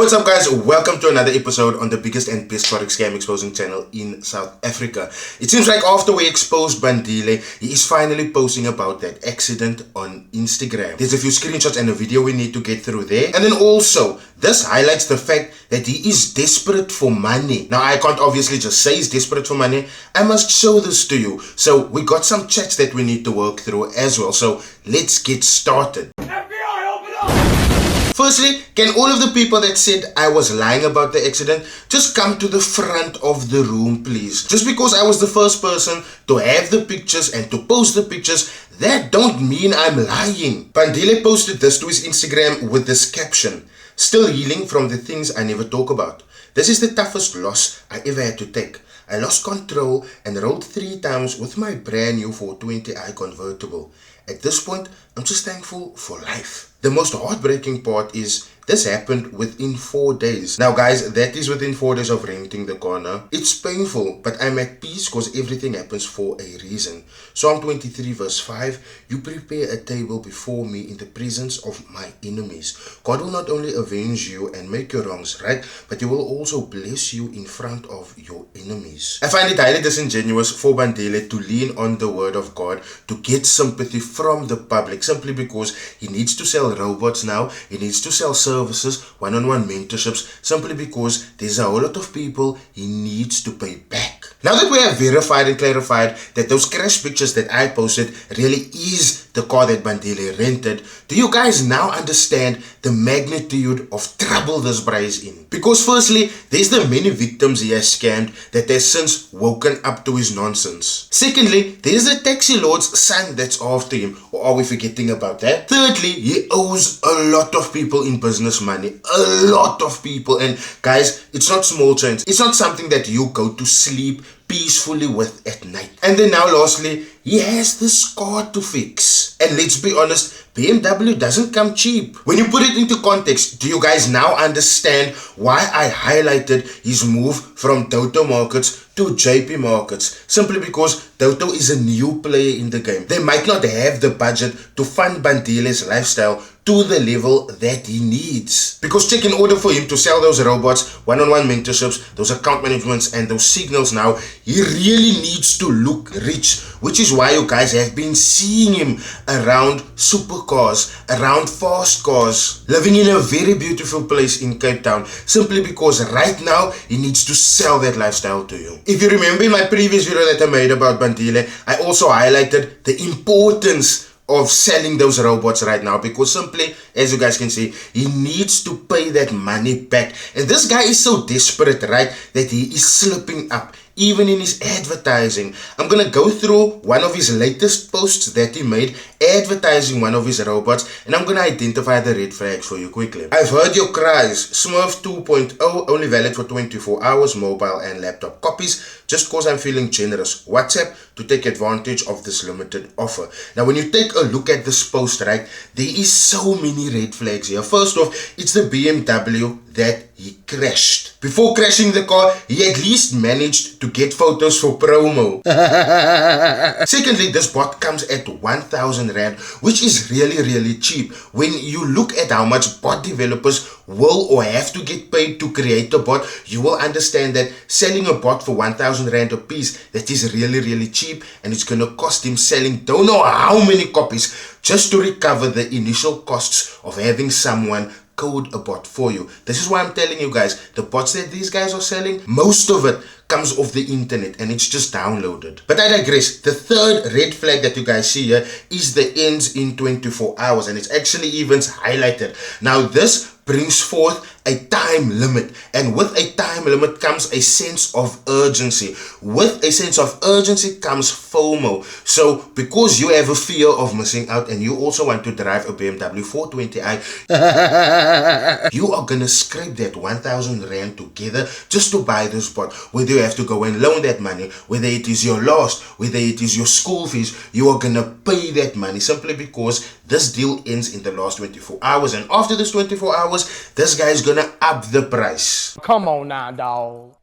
What's up guys, welcome to another episode on the biggest and best product scam exposing channel in South Africa. It seems like after we exposed Bandile, he is finally posting about that accident on Instagram. There's a few screenshots and a video we need to get through there. And then also, this highlights the fact that he is desperate for money. Now I can't obviously just say he's desperate for money, I must show this to you. So we got some chats that we need to work through as well, so let's get started. Firstly, can all of the people that said I was lying about the accident just come to the front of the room, please? Just because I was the first person to have the pictures and to post the pictures, that don't mean I'm lying. Bandile posted this to his Instagram with this caption: "Still healing from the things I never talk about. This is the toughest loss I ever had to take. I lost control and rolled 3 times with my brand new 420i convertible. At this point, I'm just thankful for life." The most heartbreaking part is this happened within 4 days. Now guys, that is within 4 days of renting the car now. It's painful, but I'm at peace because everything happens for a reason. Psalm 23 verse 5, "You prepare a table before me in the presence of my enemies." God will not only avenge you and make your wrongs right, but he will also bless you in front of your enemies. I find it highly disingenuous for Bandile to lean on the word of God to get sympathy from the public simply because he needs to sell robots now, he needs to sell services, one-on-one mentorships, simply because there's a whole lot of people he needs to pay back. Now that we have verified and clarified that those crash pictures that I posted really is the car that Bandile rented, do you guys now understand the magnitude of trouble this bra is in? Because firstly, there's the many victims he has scammed that has since woken up to his nonsense. Secondly, there's the taxi lord's son that's after him, or are we forgetting about that? Thirdly, he owes a lot of people in business money, a lot of people, and guys, it's not small change, it's not something that you go to sleep peacefully with at night. And then now lastly, he has this car to fix. And let's be honest, BMW doesn't come cheap. When you put it into context, do you guys now understand why I highlighted his move from Toto Markets to JP Markets? Simply because Toto is a new player in the game. They might not have the budget to fund Bandile's lifestyle to the level that he needs. Because check, in order for him to sell those robots, one-on-one mentorships, those account managements and those signals now, he really needs to look rich, which is why you guys have been seeing him around supercars, around fast cars, living in a very beautiful place in Cape Town, simply because right now he needs to sell that lifestyle to you. If you remember in my previous video that I made about Bandile, I also highlighted the importance of selling those robots right now, because simply, as you guys can see, he needs to pay that money back. And this guy is so desperate, right, that he is slipping up even in his advertising. I'm gonna go through one of his latest posts that he made advertising one of his robots, and I'm gonna identify the red flags for you quickly. "I've heard your cries. Smurf 2.0 only valid for 24 hours, mobile and laptop copies. Just cause I'm feeling generous. WhatsApp to take advantage of this limited offer." Now when you take a look at this post, right, there is so many red flags here. First off, it's the BMW that he crashed. Before crashing the car, he at least managed to get photos for promo. Secondly, this bot comes at 1,000 Rand, which is really cheap. When you look at how much bot developers will or have to get paid to create a bot, you will understand that selling a bot for 1,000 Rand a piece, that is really cheap, and it's gonna cost him selling don't know how many copies just to recover the initial costs of having someone code a bot for you. This is why I'm telling you guys, the bots that these guys are selling, most of it comes off the internet and it's just downloaded. But I digress. The third red flag that you guys see here is the ends in 24 hours, and it's actually even highlighted. Now this brings forth a time limit, and with a time limit comes a sense of urgency. With a sense of urgency comes FOMO. So because you have a fear of missing out and you also want to drive a BMW 420i, you are gonna scrape that 1,000 Rand together just to buy this bot. Whether you have to go and loan that money, whether it is your loss, whether it is your school fees, you are gonna pay that money simply because this deal ends in the last 24 hours, and after this 24 hours, this guy is gonna up the price. Come on now, dog.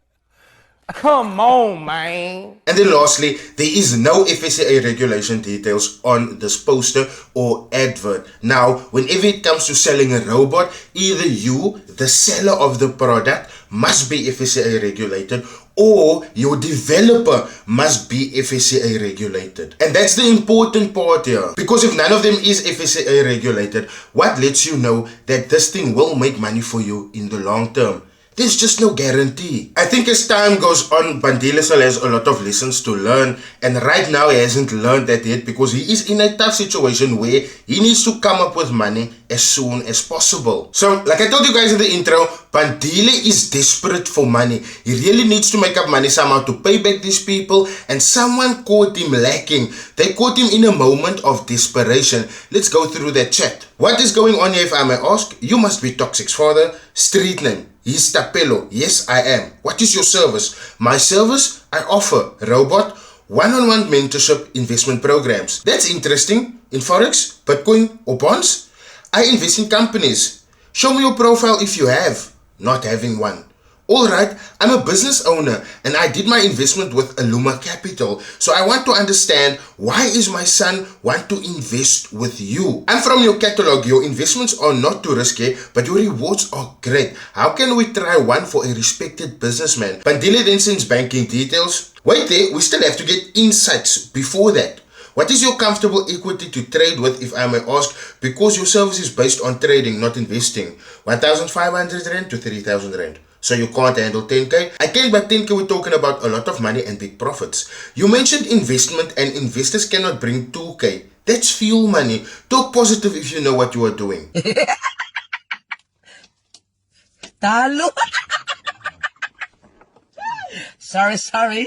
Come on, man. And then lastly, there is no FSCA regulation details on this poster or advert. Now, whenever it comes to selling a robot, either you, the seller of the product, must be FSCA regulated, or your developer must be FSCA regulated. And that's the important part here, because if none of them is FSCA regulated, what lets you know that this thing will make money for you in the long term? There's just no guarantee. I think as time goes on, Bandile still has a lot of lessons to learn, and right now he hasn't learned that yet because he is in a tough situation where he needs to come up with money as soon as possible. So, like I told you guys in the intro, Bandile is desperate for money. He really needs to make up money somehow to pay back these people, and someone caught him lacking. They caught him in a moment of desperation. Let's go through that chat. What is going on here, if I may ask? You must be Toxic's father. Street name. He's Tapelo. Yes, I am. What is your service? My service? I offer robot, one-on-one mentorship investment programs. That's interesting. In Forex, Bitcoin, or bonds? I invest in companies. Show me your profile if you have. Not having one. Alright, I'm a business owner and I did my investment with Aluma Capital. So I want to understand, why is my son want to invest with you? I'm from your catalog. Your investments are not too risky, but your rewards are great. How can we try one for a respected businessman? Bandile then sends banking details. Wait there, we still have to get insights before that. What is your comfortable equity to trade with, if I may ask, because your service is based on trading, not investing? 1,500 Rand to 3,000 Rand. So you can't handle 10k? I can, but 10k we're talking about a lot of money and big profits. You mentioned investment and investors cannot bring 2k. That's fuel money. Talk positive if you know what you are doing. Talo. Sorry.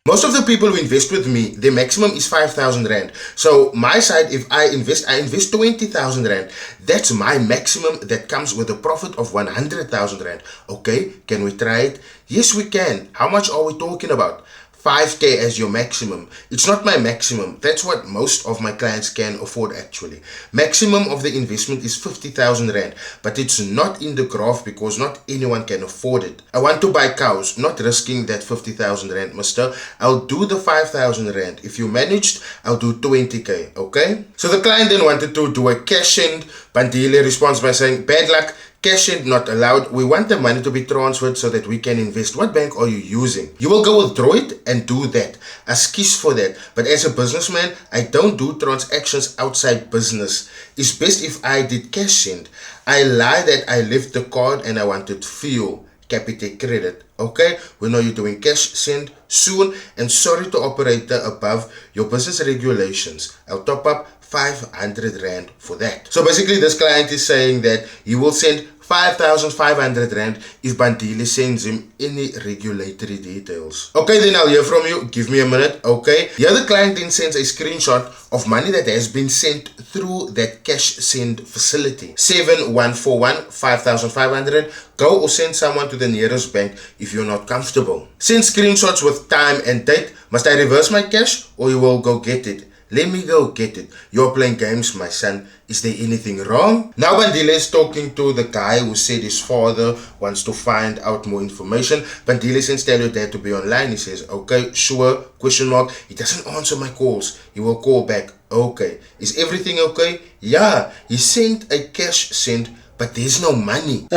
Most of the people who invest with me, their maximum is 5,000 Rand. So my side, if I invest 20,000 Rand. That's my maximum that comes with a profit of 100,000 Rand. Okay, can we try it? Yes, we can. How much are we talking about? 5k as your maximum. It's not my maximum. That's what most of my clients can afford actually. Maximum of the investment is 50,000 Rand, but it's not in the graph because not anyone can afford it. I want to buy cows, not risking that 50,000 Rand, mister. I'll do the 5,000 Rand. If you managed, I'll do 20k, okay? So the client then wanted to do a cash in. Bandile responds by saying, bad luck. Cash in not allowed. We want the money to be transferred so that we can invest. What bank are you using? You will go withdraw it and do that. Askies for that. But as a businessman, I don't do transactions outside business. It's best if I did cash in. I lie that I left the card and I wanted fuel. Capitec credit. Okay, we know you're doing cash send soon, and sorry to operator above your business regulations. I'll top up 500 Rand for that. So basically this client is saying that he will send 5,500 Rand if Bandile sends him any regulatory details. Okay, then I'll hear from you. Give me a minute. Okay. The other client then sends a screenshot of money that has been sent through that cash send facility. 7141 5,500. Go or send someone to the nearest bank if you're not comfortable. Send screenshots with time and date. Must I reverse my cash or you will go get it? Let me go get it. You're playing games, my son. Is there anything wrong? Now Bandile is talking to the guy who said his father wants to find out more information. Bandile sends tell your dad to be online. He says, okay, sure, question mark. He doesn't answer my calls. He will call back. Okay. Is everything okay? Yeah. He sent a cash send, but there's no money.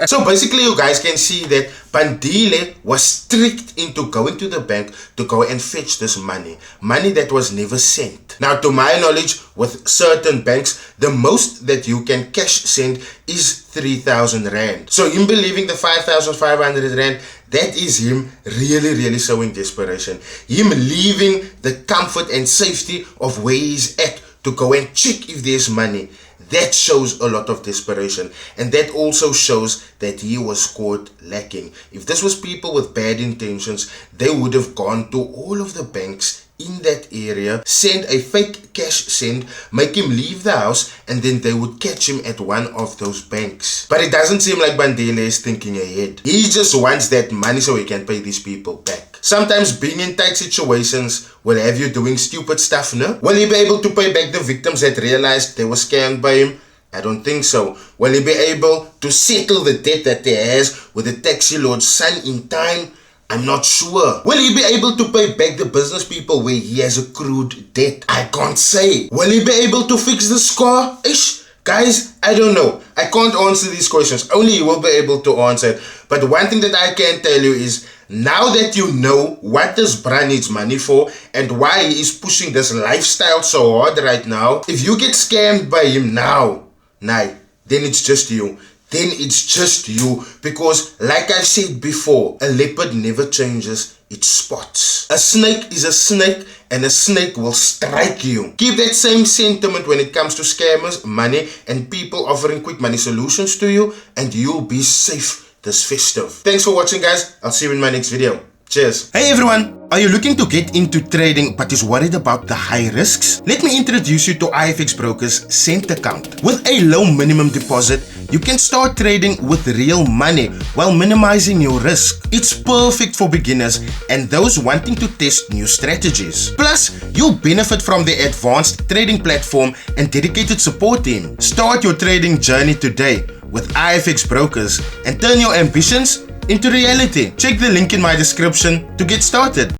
So basically you guys can see that Bandile was tricked into going to the bank to go and fetch this money. Money that was never sent. Now to my knowledge, with certain banks, the most that you can cash send is 3,000 Rand. So him believing the 5,500 Rand, that is him really showing desperation. Him leaving the comfort and safety of where he's at to go and check if there's money. That shows a lot of desperation, and that also shows that he was caught lacking. If this was people with bad intentions, they would have gone to all of the banks in that area, send a fake cash send, make him leave the house, and then they would catch him at one of those banks. But it doesn't seem like Bandile is thinking ahead. He just wants that money so he can pay these people back. Sometimes being in tight situations will have you doing stupid stuff, no? Will he be able to pay back the victims that realized they were scammed by him? I don't think so. Will he be able to settle the debt that he has with the taxi lord's son in time? I'm not sure. Will he be able to pay back the business people where he has accrued debt? I can't say. Will he be able to fix this car? Ish. Guys, I don't know. I can't answer these questions. Only he will be able to answer it. But one thing that I can tell you is, now that you know what this brand needs money for and why he is pushing this lifestyle so hard right now, if you get scammed by him now, then it's just you. Then it's just you, because like I said before, a leopard never changes its spots. A snake is a snake, and a snake will strike you. Keep that same sentiment when it comes to scammers, money, and people offering quick money solutions to you, and you'll be safe this festive. Thanks for watching, guys. I'll see you in my next video. Cheers. Hey everyone, are you looking to get into trading but is worried about the high risks? Let me introduce you to iFix Broker's Cent account. With a low minimum deposit, you can start trading with real money while minimizing your risk. It's perfect for beginners and those wanting to test new strategies. Plus, you'll benefit from the advanced trading platform and dedicated support team. Start your trading journey today with iFix Brokers and turn your ambitions into reality. Check the link in my description to get started.